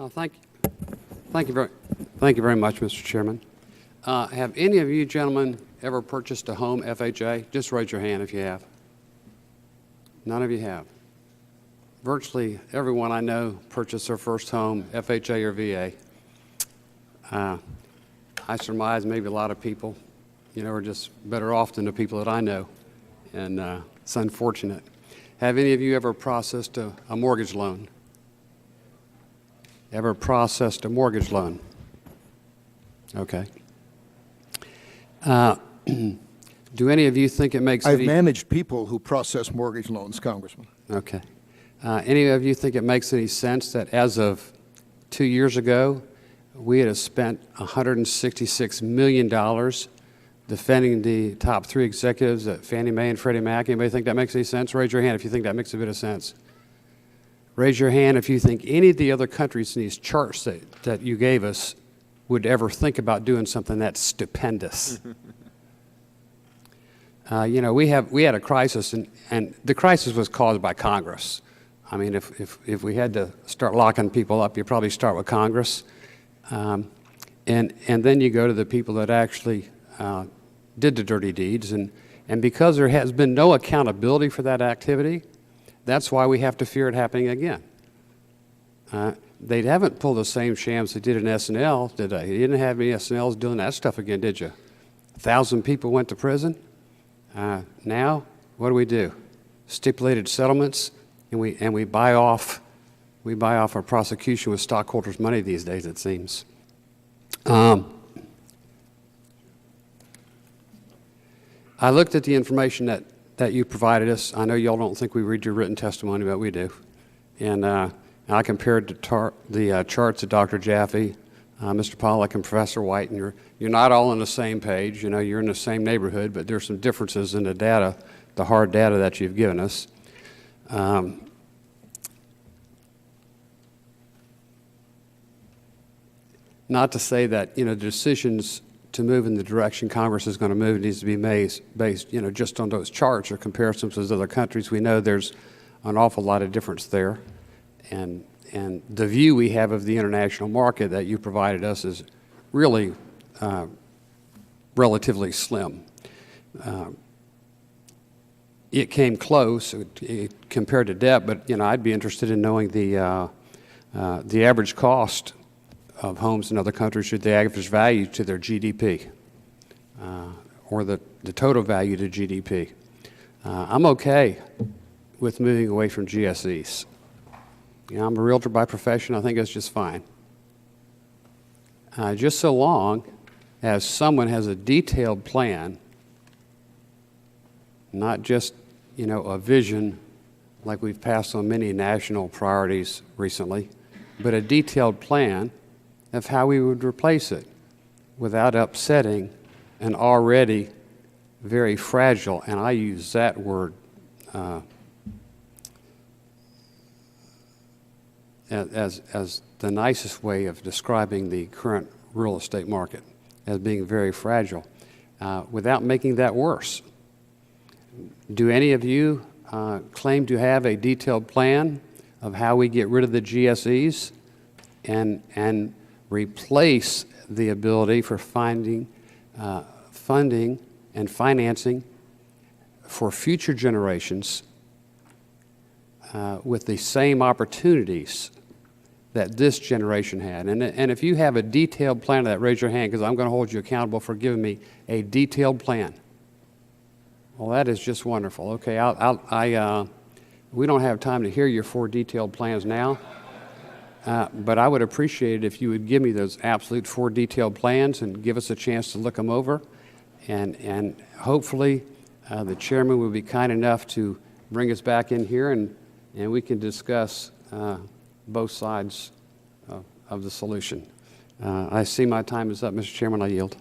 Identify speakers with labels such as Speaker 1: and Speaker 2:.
Speaker 1: Thank you very much, Mr. Chairman. Have any of you gentlemen ever purchased a home FHA? Just raise your hand if you have. None of you have. Virtually everyone I know purchased their first home FHA or VA. I surmise maybe a lot of people, are just better off than the people that I know, and it's unfortunate. Have any of you ever processed a mortgage loan? Ever processed a mortgage loan? Okay. Do any of you think it makes
Speaker 2: I've managed people who process mortgage loans, Congressman.
Speaker 1: Okay. Any of you think it makes any sense that as of 2 years ago, we had spent $166 million defending the top 3 executives at Fannie Mae and Freddie Mac? Anybody think that makes any sense? Raise your hand if you think that makes a bit of sense. Raise your hand if you think any of the other countries in these charts that you gave us would ever think about doing something that's stupendous. We had a crisis, and the crisis was caused by Congress. I mean, if we had to start locking people up, you probably start with Congress, and then you go to the people that actually did the dirty deeds, and because there has been no accountability for that activity, that's why we have to fear it happening again. They haven't pulled the same shams they did in SNL, did they? You didn't have any SNLs doing that stuff again, did you? 1,000 people went to prison. Now, what do? Stipulated settlements, and we buy off our prosecution with stockholders' money these days, it seems. I looked at the information that you provided us. I know y'all don't think we read your written testimony, but we do. And I compared the charts of Dr. Jaffe, Mr. Pollack, and Professor White, and you're not all on the same page. You're in the same neighborhood, but there's some differences in the data, the hard data that you've given us. Not to say that the decisions to move in the direction Congress is going to move needs to be based just on those charts or comparisons with other countries. We know there's an awful lot of difference there, and the view we have of the international market that you provided us is really relatively slim. It came close compared to debt, but I'd be interested in knowing the average cost of homes in other countries, or the average value to their GDP, or the total value to GDP. I'm okay with moving away from GSEs. I'm a realtor by profession. I think that's just fine. Just so long as someone has a detailed plan, not just a vision like we've passed on many national priorities recently, but a detailed plan of how we would replace it without upsetting an already very fragile, and I use that word as the nicest way of describing the current real estate market, as being very fragile, without making that worse. Do any of you claim to have a detailed plan of how we get rid of the GSEs and replace the ability for funding and financing for future generations with the same opportunities that this generation had? And if you have a detailed plan of that, raise your hand, because I'm going to hold you accountable for giving me a detailed plan. Well, that is just wonderful. Okay, we don't have time to hear your 4 detailed plans now. But I would appreciate it if you would give me those absolute 4 detailed plans and give us a chance to look them over. And hopefully the chairman will be kind enough to bring us back in here, and we can discuss both sides of the solution. I see my time is up, Mr. Chairman. I yield.